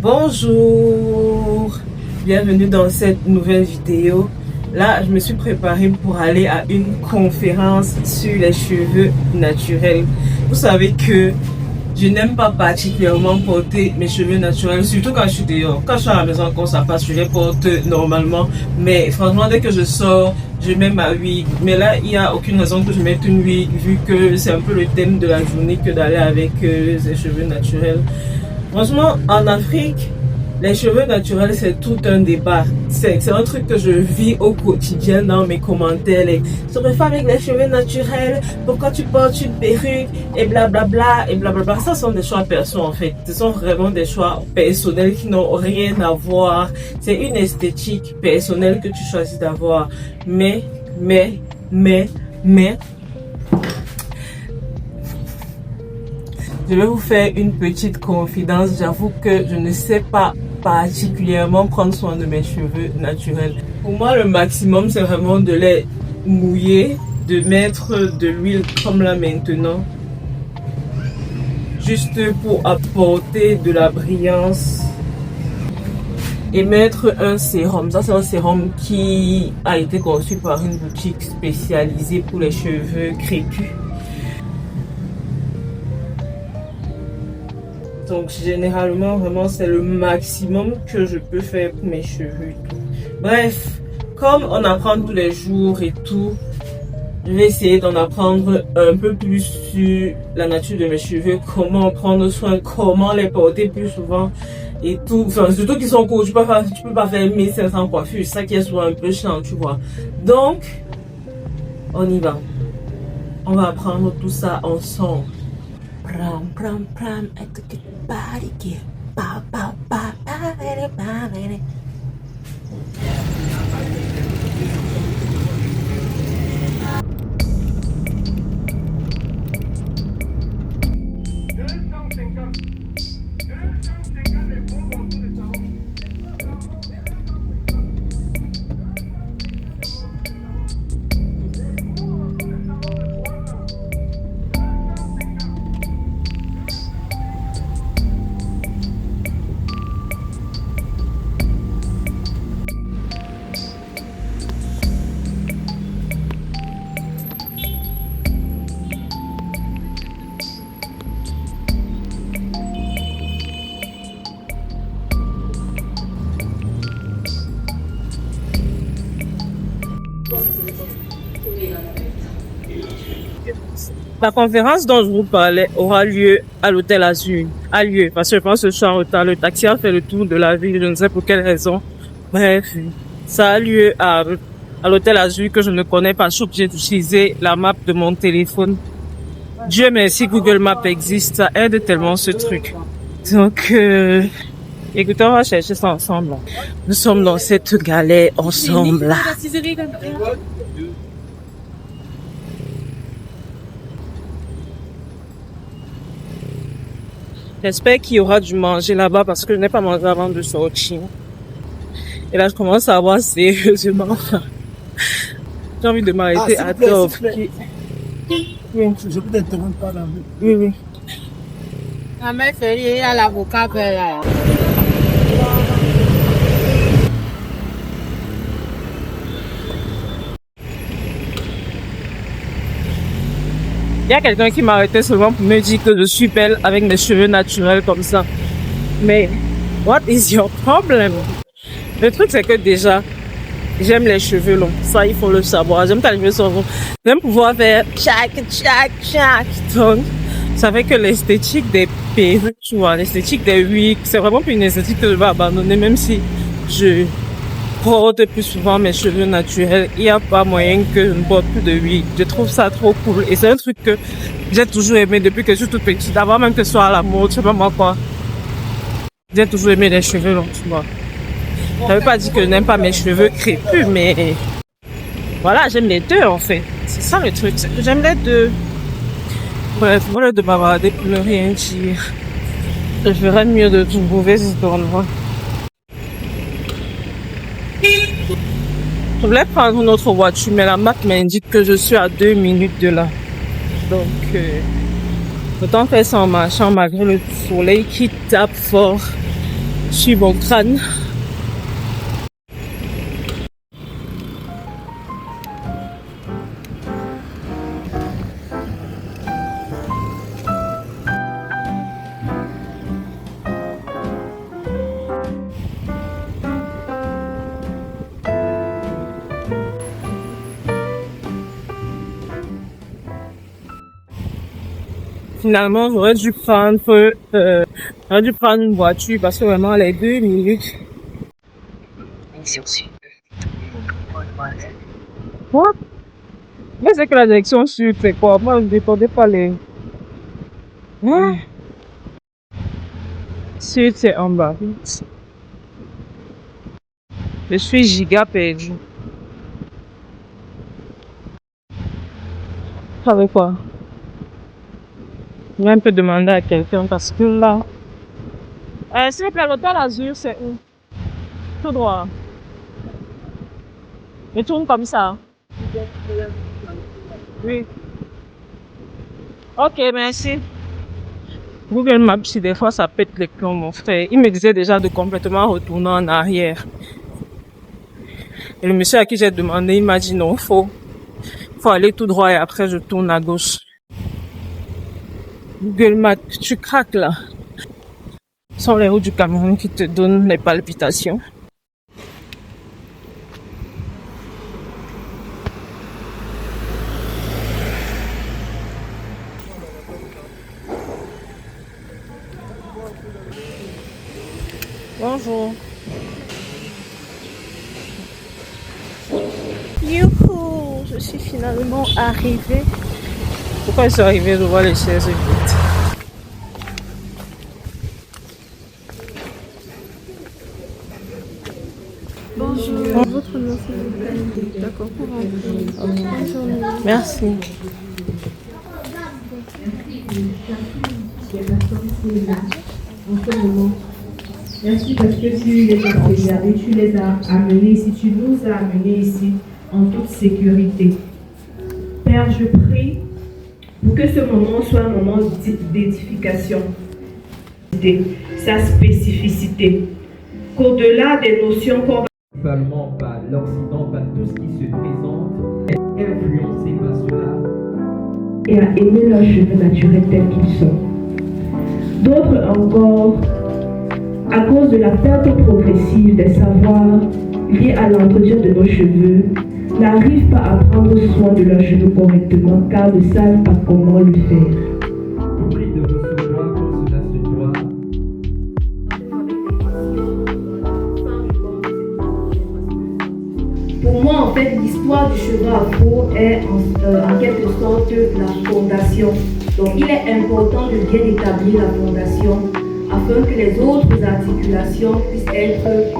Bonjour, bienvenue dans cette nouvelle vidéo. Là, je me suis préparée pour aller à une conférence sur les cheveux naturels. Vous savez que je n'aime pas particulièrement porter mes cheveux naturels, surtout quand je suis dehors. Quand je suis à la maison encore, ça passe, je les porte normalement. Mais franchement, dès que je sors, je mets ma wig. Mais là, il n'y a aucune raison que je mette une wig, vu que c'est un peu le thème de la journée que d'aller avec les cheveux naturels. Franchement, en Afrique, les cheveux naturels, c'est tout un débat. C'est un truc que je vis au quotidien dans mes commentaires. Sur les femmes avec les cheveux naturels, pourquoi tu portes une perruque et blablabla et blablabla. Ça sont des choix perso en fait. Ce sont vraiment des choix personnels qui n'ont rien à voir. C'est une esthétique personnelle que tu choisis d'avoir. Mais, je vais vous faire une petite confidence. J'avoue que je ne sais pas particulièrement prendre soin de mes cheveux naturels. Pour moi, le maximum, c'est vraiment de les mouiller, de mettre de l'huile comme là maintenant, juste pour apporter de la brillance, et mettre un sérum. Ça, c'est un sérum qui a été conçu par une boutique spécialisée pour les cheveux crépus. Donc généralement, vraiment, c'est le maximum que je peux faire pour mes cheveux. Bref, comme on apprend tous les jours et tout, je vais essayer d'en apprendre un peu plus sur la nature de mes cheveux, comment en prendre soin, comment les porter plus souvent et tout. Enfin, surtout qu'ils sont courts, tu peux pas faire 1500 coiffures, c'est ça qui est souvent un peu chiant, tu vois. Donc, on y va. On va apprendre tout ça ensemble. Pram, pram, pram, La conférence dont je vous parlais aura lieu à l'hôtel Azur. Parce que je pense que je suis en retard. Le taxi a fait le tour de la ville, je ne sais pour quelle raison. Bref, ça a lieu à l'hôtel Azur que je ne connais pas. Je suis obligée d'utiliser la map de mon téléphone. Dieu merci, Google Maps existe. Ça aide tellement ce truc. Donc, écoutez, on va chercher ça ensemble. Nous sommes dans cette galère ensemble là. J'espère qu'il y aura du manger là-bas parce que je n'ai pas mangé avant de sortir. Et là, je commence à avoir sérieusement faim. J'ai envie de m'arrêter à Top. Oui. Je peux t'interrompre par là. Oui. La mère fait à l'avocat là. Il y a quelqu'un qui m'a arrêté seulement pour me dire que je suis belle avec mes cheveux naturels comme ça. Mais, what is your problem? Le truc, c'est que déjà, j'aime les cheveux longs. Ça, il faut le savoir. J'aime quand les cheveux sont longs. J'aime pouvoir faire tchac. Donc, ça fait que l'esthétique des perruques, tu vois, l'esthétique des wigs, c'est vraiment plus une esthétique que je vais abandonner, même si je porte plus souvent mes cheveux naturels. Il n'y a pas moyen que je ne porte plus de wig. Je trouve ça trop cool. Et c'est un truc que j'ai toujours aimé depuis que je suis toute petite. Avant même que ce soit à la mode, je sais pas moi quoi. J'ai toujours aimé les cheveux longs, tu vois. Ça veut pas dire que je n'aime pas mes cheveux crépus, mais voilà, j'aime les deux en fait. C'est ça le truc. J'aime les deux. Bref, voilà de bavarder pour ne rien dire. Je ferais mieux de trouver cet endroit. Je voulais prendre une autre voiture, mais la map m'indique que je suis à 2 minutes de là. Donc, autant faire ça en marchant malgré le soleil qui tape fort. sur mon crâne. Finalement, j'aurais dû prendre une voiture parce que vraiment les 2 minutes. What? Mais c'est que la direction sud, c'est quoi? Moi, je ne dépendais pas les. Hein? Sud, c'est en bas. Je suis giga perdu. Avec quoi? Je vais un peu demander à quelqu'un parce que là. S'il vous plaît, l'hôtel Azur, c'est où? Tout droit. Je tourne comme ça. Oui. Ok, merci. Google Maps, si des fois ça pète les plombs, mon frère. Il me disait déjà de complètement retourner en arrière. Et le monsieur à qui j'ai demandé, il m'a dit non, faut aller tout droit et après je tourne à gauche. Google Maps, tu craques là. Ce sont les routes du Cameroun qui te donnent les palpitations. Bonjour. Youhou, je suis finalement arrivée. Pourquoi je suis arrivée? Je vois les chaises vides. Bonjour, votre nom s'il vous plaît. D'accord, pour rentrer. Bonne journée. Merci. Merci parce que tu les as préservés, tu les as amenés ici, tu nous as amenés ici en toute sécurité. Père, je prie pour que ce moment soit un moment d'édification, sa spécificité, qu'au-delà des notions qu'on va principalement par l'Occident, par tout ce qui se présente, est influencé par cela. et à aimer leurs cheveux naturels tels qu'ils sont. D'autres encore, à cause de la perte progressive des savoirs liés à l'entretien de nos cheveux, n'arrivent pas à prendre soin de leurs cheveux correctement car ne savent pas comment le faire. Je prie de recevoir comme cela se doit. Pour moi, en fait, l'histoire du cheveu afro est en quelque sorte la fondation. Donc, il est important de bien établir la fondation afin que les autres articulations puissent être,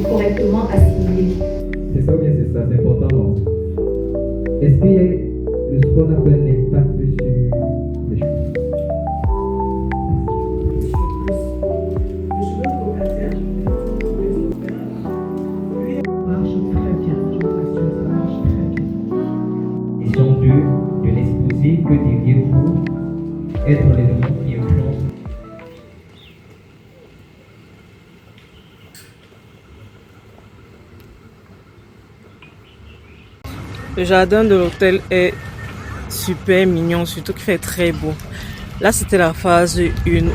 correctement assimilées. C'est ça ou bien c'est ça, c'est important, non? Est-ce qu'il y a ce qu'on appelle l'impact sur les cheveux? Question 2, de l'exposé, que diriez-vous être l'élément qui influence? Le jardin de l'hôtel est super mignon, surtout qu'il fait très beau. Là, c'était la phase 1,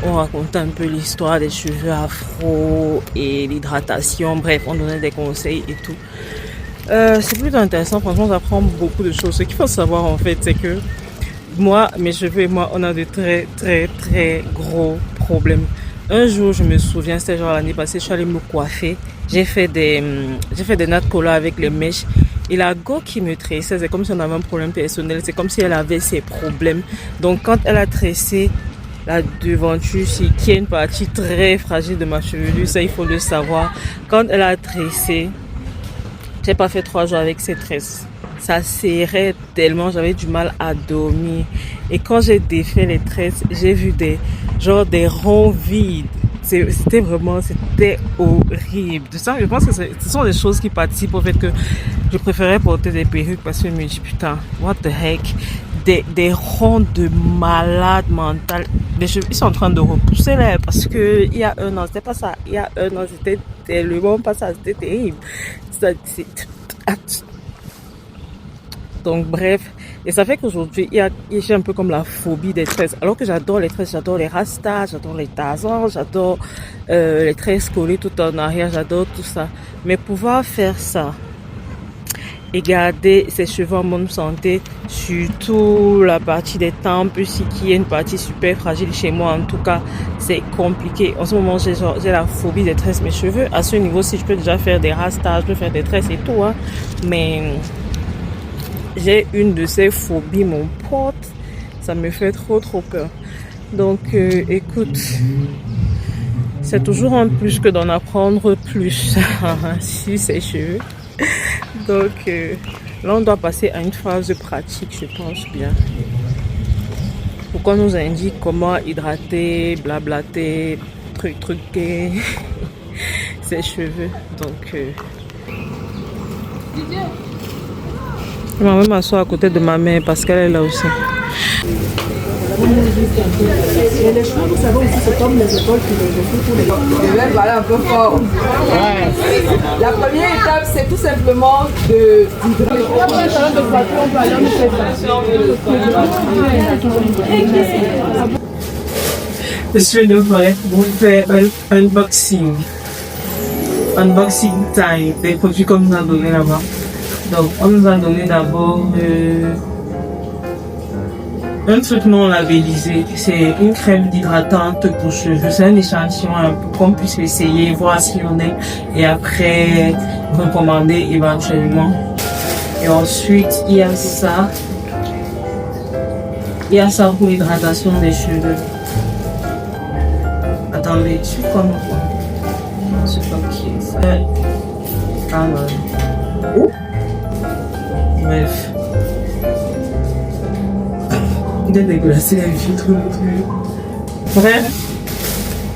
on racontait un peu l'histoire des cheveux afro et l'hydratation. Bref, on donnait des conseils et tout. C'est plutôt intéressant, franchement, j'apprends beaucoup de choses. Ce qu'il faut savoir, en fait, c'est que moi, mes cheveux et moi, on a de très, très, très gros problèmes. Un jour, je me souviens, c'était genre l'année passée, je suis allée me coiffer. J'ai fait des nattes collants avec les mèches. Et la go qui me tressait, c'est comme si on avait un problème personnel. C'est comme si elle avait ses problèmes. Donc, quand elle a tressé la devanture, qui est une partie très fragile de ma chevelure, ça, il faut le savoir. Quand elle a tressé, j'ai pas fait 3 jours avec ses tresses. Ça serrait tellement, j'avais du mal à dormir. Et quand j'ai défait les tresses, j'ai vu des ronds vides. C'était horrible. Ça, je pense que ce sont des choses qui participent au fait que je préférais porter des perruques parce que je me dis putain, what the heck. des ronds de malade mental. Les cheveux, ils sont en train de repousser là parce que il y a un an, c'était pas ça. Il y a un an, c'était tellement pas ça, c'était terrible. Donc bref, et ça fait qu'aujourd'hui, j'ai un peu comme la phobie des tresses. Alors que j'adore les tresses, j'adore les rastas, j'adore les tasans, j'adore les tresses collées tout en arrière, j'adore tout ça. Mais pouvoir faire ça et garder ses cheveux en bonne santé, surtout la partie des tempes, ici qui est une partie super fragile chez moi, en tout cas, c'est compliqué. En ce moment, j'ai la phobie des tresses. Mes cheveux, à ce niveau-ci, je peux déjà faire des rastas, je peux faire des tresses et tout, hein, mais j'ai une de ces phobies, mon pote, ça me fait trop peur. Donc, écoute, c'est toujours un plus que d'en apprendre plus sur ses cheveux. Donc, là, on doit passer à une phase de pratique, je pense bien. Pourquoi on nous indique comment hydrater, blablater, truquer ses cheveux. Donc, je vais même m'asseoir à côté de ma mère parce qu'elle est là aussi. Et les cheveux, vous savez aussi, c'est comme les écoles philosophiques pour les gens. Je vais parler un peu fort. Ouais. La première étape, c'est tout simplement de... Après, ça va de voiture, on peut aller en Je suis de vrai pour faire un unboxing. Unboxing time, des produits qu'on nous a donné là-bas. Donc, on nous a donné d'abord un truc non labellisé. C'est une crème hydratante pour cheveux. C'est un échantillon pour qu'on puisse essayer, voir si on est, et après recommander éventuellement. Et ensuite, il y a ça. Il y a ça pour l'hydratation des cheveux. Attendez, tu sais comment c'est pas qui ça. Ah ouais. Bref. Il est dégueulasse la vitre. Bref.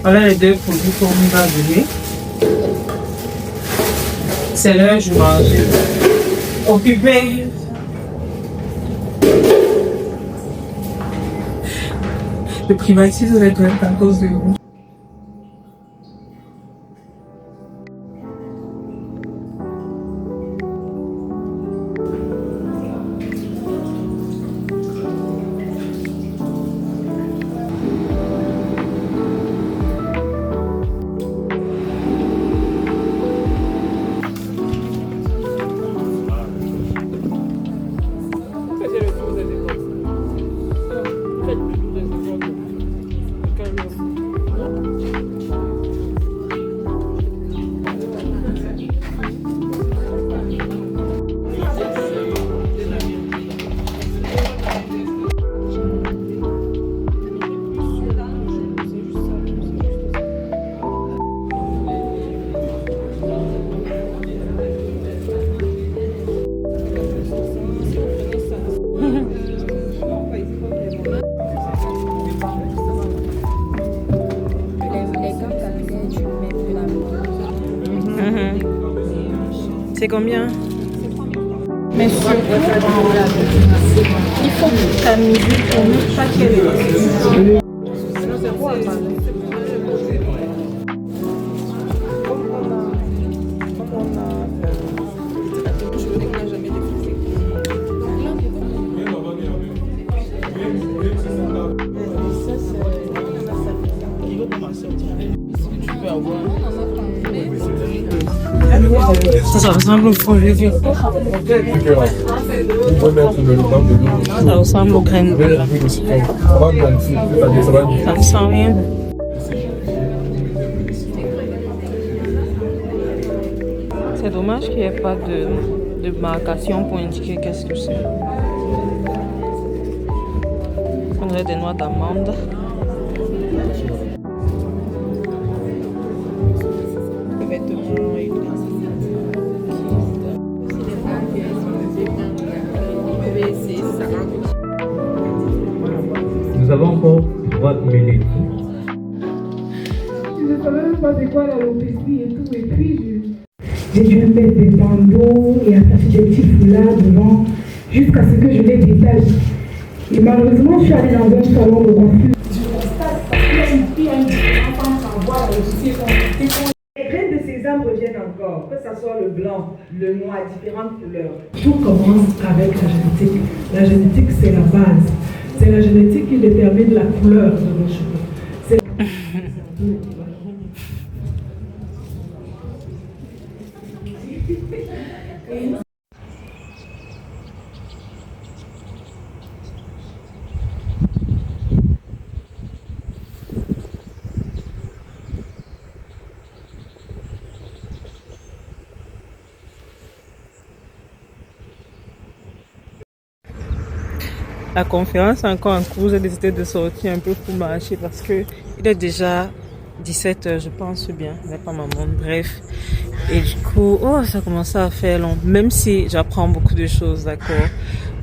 Voilà les deux produits qu'on nous a donnés. C'est l'heure du manger. Occupé. Je privatise les toilettes à cause de vous. C'est combien? Mais surtout, il faut tamiser pour ne pas qu'elle ait. Ça ressemble au projet de ça ressemble aux graines de là. Ça ne sent rien. C'est dommage qu'il n'y ait pas de marcation pour indiquer qu'est-ce que c'est. On dirait des noix d'amande. Nous avons encore 3 minutes. Je ne savais même pas c'est quoi l'alopécie et tout. Et puis, j'ai dû mettre des bandeaux et attacher des petits foulards devant jusqu'à ce que je les détache. Et malheureusement, je suis allée dans un salon de coiffure. Les graines de sésame reviennent encore, que ce soit le blanc, le noir, différentes couleurs. Tout commence avec la génétique. La génétique, c'est la base. C'est la génétique qui détermine la couleur de nos cheveux. C'est La conférence est encore en cours. J'ai décidé de sortir un peu pour marcher parce que il est déjà 17h, je pense bien. Il n'est pas ma montre. Bref. Et du coup, ça commence à faire long. Même si j'apprends beaucoup de choses, d'accord.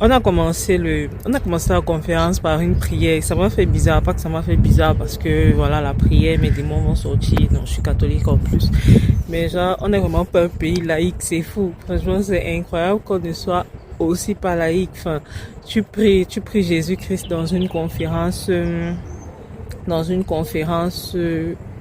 On a commencé la conférence par une prière. Ça m'a fait bizarre. Pas que ça m'a fait bizarre parce que, voilà, la prière, mes démons vont sortir. Non, je suis catholique en plus. Mais genre, on est vraiment pas un pays laïque. C'est fou. Franchement, c'est incroyable qu'on ne soit aussi pas laïque. Enfin, tu pries Jésus-Christ dans une conférence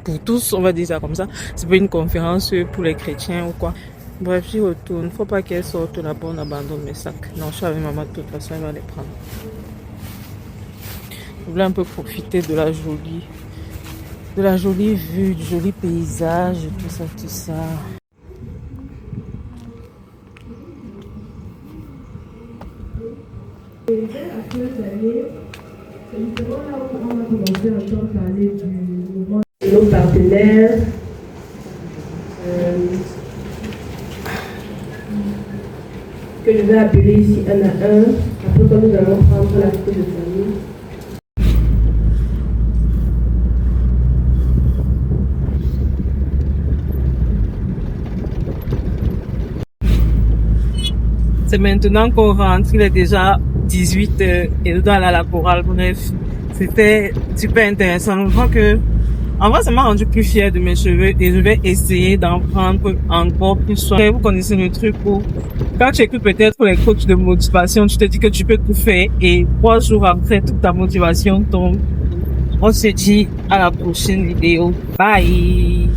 pour tous, on va dire ça comme ça. C'est pas une conférence pour les chrétiens ou quoi. Bref, j'y retourne. Faut pas qu'elle sorte là-bas, on abandonne mes sacs. Non, je suis avec maman de toute façon, elle va les prendre. Je voulais un peu profiter de la jolie vue, du joli paysage, tout ça. à quelques années, c'est justement là où on a commencé à entendre parler du mouvement de nos partenaires. Que je vais appeler ici un à un. Après, quand nous allons prendre la photo de famille. C'est maintenant qu'on rentre, il est déjà 18h et je dois aller à la chorale. Bref, c'était super intéressant. Je crois que, en vrai, ça m'a rendu plus fière de mes cheveux et je vais essayer d'en prendre encore plus soin. Vous connaissez le truc où, quand tu écoutes peut-être les coachs de motivation, tu te dis que tu peux tout faire et 3 jours après, toute ta motivation tombe. On se dit à la prochaine vidéo. Bye!